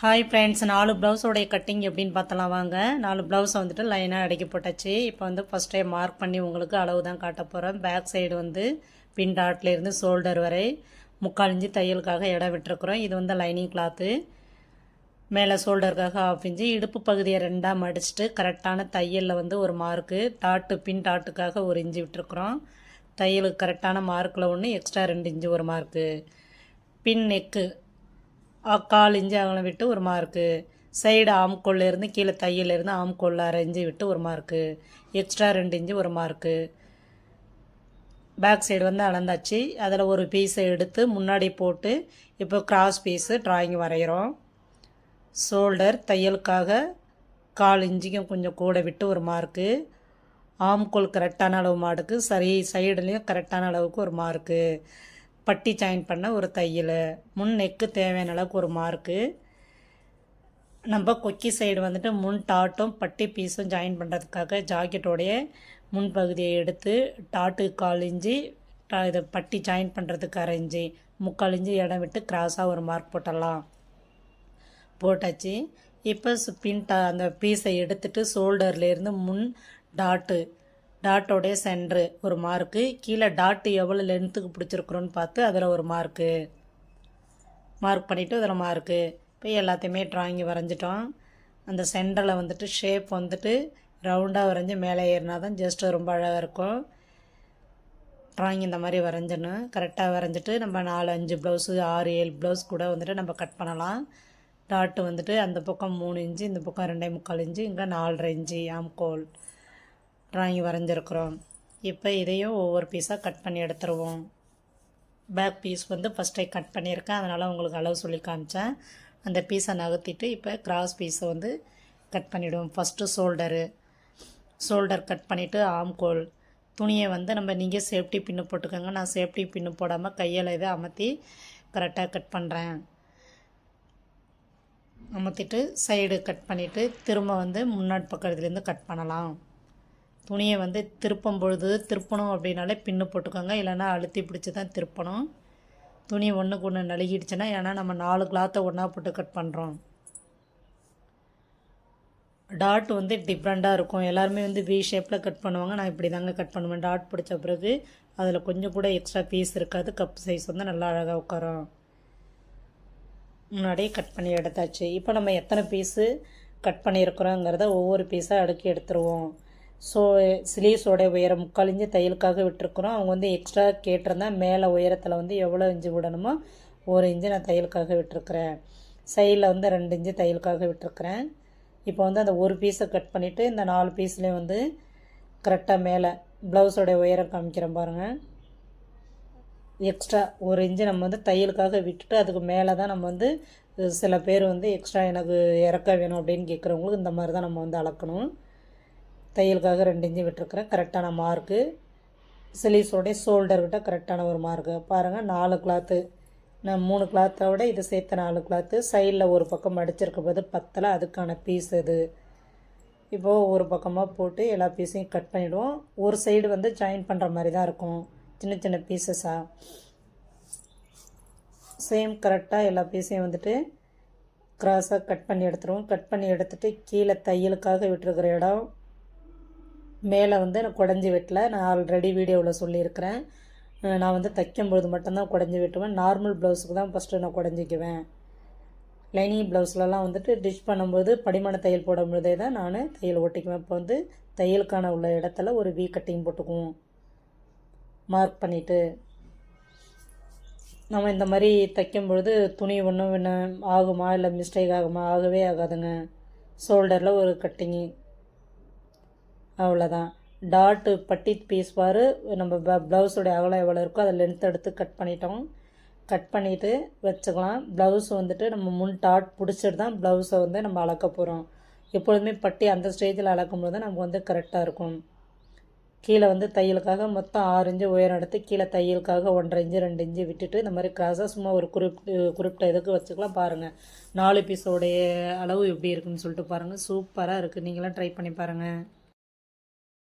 Hi friends, 4 ப்ளவுஸோடைய cutting எப்படின்னு பார்த்தலாம் வாங்க. 4 ப்ளவுஸை வந்துட்டு லைனாக அடக்கி போட்டாச்சு. இப்போ வந்து ஃபஸ்ட்டே மார்க் பண்ணி உங்களுக்கு அளவு தான் காட்ட போகிறேன். பேக் சைடு வந்து பின் டாட்லேருந்து ஷோல்டர் வரை 3/4 இன்ச்சு தையலுக்காக இடம் விட்டுருக்குறோம். இது வந்து லைனிங் கிளாத்து. மேலே ஷோல்டருக்காக 1/2 இன்ச்சு. இடுப்பு பகுதியை 2ஆக மடிச்சுட்டு கரெக்டான தையலில் வந்து ஒரு மார்க்கு, பின் டாட்டுக்காக 1 இன்ச்சு விட்டுருக்குறோம். தையலுக்கு கரெக்டான மார்க்கில் ஒன்று, எக்ஸ்ட்ரா 2 இன்ச்சு ஒரு மார்க்கு. பின் நெக்கு 1/4 இன்ச்சு அகலம் விட்டு ஒரு மார்க்கு. சைடு ஆம்கோல்லேருந்து கீழே தையலேருந்து ஆம்கோல் 1/2 இன்ச்சு விட்டு ஒரு மார்க்கு. எக்ஸ்ட்ரா 2 இன்ச்சு ஒரு மார்க்கு. பேக் சைடு வந்து அளந்தாச்சு. அதில் ஒரு பீஸை எடுத்து முன்னாடி போட்டு இப்போ கிராஸ் பீஸு ட்ராயிங் வரைகிறோம். ஷோல்டர் தையலுக்காக 1/4 இன்ச்சுக்கும் கொஞ்சம் கூட விட்டு ஒரு மார்க்கு. ஆம்கோல் கரெக்டான அளவு மார்க்கு. சைடுலேயும் கரெக்டான அளவுக்கு ஒரு மார்க்கு. பட்டி ஜாயின் பண்ண ஒரு தையல். முன் நெக்கு தேவையான அளவுக்கு ஒரு மார்க்கு. நம்ம கொக்கி சைடு வந்துட்டு முன் டாட்டும் பட்டி பீஸும் ஜாயின் பண்ணுறதுக்காக ஜாக்கெட்டோடைய முன்பகுதியை எடுத்து டாட்டு 1/4 இன்ச்சு, இதை பட்டி ஜாயின் பண்ணுறதுக்கு 1/2 இன்ச்சு, 3/4 இன்ச்சு இடம் விட்டு கிராஸாக ஒரு மார்க் போட்டுடலாம். போட்டாச்சு. இப்போ அந்த பீஸை எடுத்துட்டு ஷோல்டர்லேருந்து முன் டாட்டோடைய சென்ட்ரு ஒரு மார்க்கு. கீழே டாட்டு எவ்வளோ லென்த்துக்கு பிடிச்சிருக்குறோன்னு பார்த்து அதில் ஒரு மார்க் பண்ணிவிட்டு அதில் மார்க்கு. இப்போ எல்லாத்தையுமே ட்ராயிங் வரைஞ்சிட்டோம். அந்த சென்டரில் வந்துட்டு ஷேப் வந்துட்டு ரவுண்டாக வரைஞ்சி மேலே ஏறினா தான் ஜஸ்ட்டு ரொம்ப அழகாக இருக்கும். ட்ராயிங் இந்த மாதிரி வரைஞ்சிடணும். கரெக்டாக வரைஞ்சிட்டு நம்ம 4-5 ப்ளவுஸு 6-7 ப்ளவுஸ் கூட வந்துட்டு நம்ம கட் பண்ணலாம். டாட்டு வந்துட்டு அந்த பக்கம் 3 இன்ச்சு, இந்த பக்கம் 2.25 இன்ச்சு, இங்கே 4.5 இன்ச்சு ஆம்கோல் ட்ராயிங் வரைஞ்சிருக்கிறோம். இப்போ இதையும் ஒவ்வொரு பீஸாக கட் பண்ணி எடுத்துருவோம். பேக் பீஸ் வந்து ஃபஸ்ட்டே கட் பண்ணியிருக்கேன், அதனால் உங்களுக்கு அளவு சொல்லி காமிச்சேன். அந்த பீஸை நகர்த்திட்டு இப்போ கிராஸ் பீஸை வந்து கட் பண்ணிவிடுவோம். ஃபஸ்ட்டு ஷோல்டர் கட் பண்ணிவிட்டு ஆம்கோல் துணியை வந்து நீங்கள் சேஃப்டி பின்னு போட்டுக்கோங்க. நான் சேஃப்டி பின்னு போடாமல் கையில் இதை அமர்த்தி கரெக்டாக கட் பண்ணுறேன். அமர்த்திட்டு சைடு கட் பண்ணிவிட்டு திரும்ப வந்து முன்னாடி பக்கத்துலேருந்து கட் பண்ணலாம். துணியை வந்து திருப்பணும் அப்படின்னாலே பின்னு போட்டுக்கோங்க, இல்லைன்னா அழுத்தி பிடிச்சி தான் திருப்பணும். துணி ஒன்றுக்கு ஒன்று நழுகிடுச்சுன்னா, ஏன்னா நம்ம 4 கிளாத்தை ஒன்றா போட்டு கட் பண்ணுறோம். டாட் வந்து டிஃப்ரெண்ட்டாக இருக்கும். எல்லாருமே வந்து வி ஷேப்பில் கட் பண்ணுவாங்க. நான் இப்படி தாங்க கட் பண்ணுவேன். டாட் பிடிச்ச பிறகு அதில் கொஞ்சம் கூட எக்ஸ்ட்ரா பீஸ் இருக்காது. கப் சைஸ் வந்து நல்லா அழகாக உட்காரும். முன்னாடியே கட் பண்ணி எடுத்தாச்சு. இப்போ நம்ம எத்தனை பீஸு கட் பண்ணியிருக்கிறோங்கிறத ஒவ்வொரு பீஸாக அடுக்கி எடுத்துருவோம். ஸ்லீவ்ஸோடைய உயரம் 3/4 இன்ச்சு தையலுக்காக விட்டுருக்குறோம். அவங்க வந்து எக்ஸ்ட்ரா கேட்டிருந்தேன். மேலே உயரத்தில் வந்து எவ்வளோ இன்ச்சு விடணுமோ 1 இன்ச்சு நான் தையலுக்காக விட்டுருக்குறேன். சைடில் வந்து 2 இன்ச்சு தையலுக்காக விட்டுருக்குறேன். இப்போ வந்து அந்த ஒரு பீஸை கட் பண்ணிவிட்டு இந்த 4 பீஸ்லேயும் வந்து கரெக்டாக மேலே ப்ளவுஸோடைய உயரம் காமிக்கிறேன் பாருங்கள். எக்ஸ்ட்ரா 1 இன்ச்சு நம்ம வந்து தையலுக்காக விட்டுட்டு அதுக்கு மேலே தான் நம்ம வந்து சில பேர் வந்து எக்ஸ்ட்ரா எனக்கு இறக்க வேணும் அப்படின்னு கேட்குறவங்களுக்கு இந்த மாதிரி தான் நம்ம வந்து அளக்கணும். தையலுக்காக 2 இன்ச்சு விட்டுருக்குறேன். கரெக்டான மார்க்கு. ஸ்லீவ்ஸோடைய ஷோல்டர்கிட்ட கரெக்டான ஒரு மார்க்கு பாருங்கள். 4 கிளாத்து, நான் 3 கிளாத்தை விட இது சேர்த்து 4 கிளாத்து. சைடில் ஒரு பக்கம் அடிச்சிருக்க போது 10 அதுக்கான பீஸ் இது. இப்போது ஒரு பக்கமாக போட்டு எல்லா பீஸையும் கட் பண்ணிவிடுவோம். ஒரு சைடு வந்து ஜாயின் பண்ணுற மாதிரி தான் இருக்கும், சின்ன சின்ன பீசஸாக. சேம் கரெக்டாக எல்லா பீஸையும் வந்துட்டு கிராஸாக கட் பண்ணி எடுத்துருவோம். கட் பண்ணி எடுத்துகிட்டு கீழே தையலுக்காக விட்டுருக்கிற இடம் மேலே வந்து நான் குடஞ்சி வெட்டல. நான் ஆல்ரெடி வீடியோவில் சொல்லியிருக்கிறேன். நான் வந்து தைக்கும்பொழுது மட்டும்தான் குடஞ்சி வெட்டுவேன். நார்மல் ப்ளவுஸுக்கு தான் ஃபஸ்ட்டு நான் குடஞ்சிக்குவேன். லைனிங் ப்ளவுஸ்லலாம் வந்துட்டு டிஷ் பண்ணும்போது படிமான தையல் போடும்போதே தான் நான் தையல் ஒட்டிக்குவேன். இப்போ வந்து தையலுக்கான உள்ள இடத்துல ஒரு வி கட்டிங் போட்டுக்குவோம். மார்க் பண்ணிவிட்டு நம்ம இந்த மாதிரி தைக்கும்பொழுது துணி ஒன்று ஆகுமா இல்லை மிஸ்டேக் ஆகுமா? ஆகவே ஆகாதுங்க. ஷோல்டரில் ஒரு கட்டிங்கு, அவ்வளோதான். டாட்டு பட்டி பீஸ் பாரு, நம்ம ப்ளவுஸோடைய அகலம் எவ்வளோ இருக்கோ அதை லென்த் எடுத்து கட் பண்ணிட்டோம். கட் பண்ணிவிட்டு வச்சுக்கலாம். ப்ளவுஸ் வந்துட்டு நம்ம முன் டாட் பிடிச்சிட்டு தான் ப்ளவுஸை வந்து நம்ம அளக்க போகிறோம். எப்பொழுதுமே பட்டி அந்த ஸ்டேஜில் அளக்கும்போது தான் நமக்கு வந்து கரெக்டாக இருக்கும். கீழே வந்து தையலுக்காக மொத்தம் 6 இன்ச்சு உயரம் எடுத்து கீழே தையலுக்காக 1.5 இன்ச்சு 2 இன்ச்சு விட்டுட்டு இந்த மாதிரி கிராஸாக சும்மா ஒரு குறிப்பிட்ட இதுக்கு வச்சுக்கலாம். பாருங்கள் 4 பீஸோடைய அளவு எப்படி இருக்குன்னு சொல்லிட்டு பாருங்கள். சூப்பராக இருக்குது. நீங்களாம் ட்ரை பண்ணி பாருங்கள்.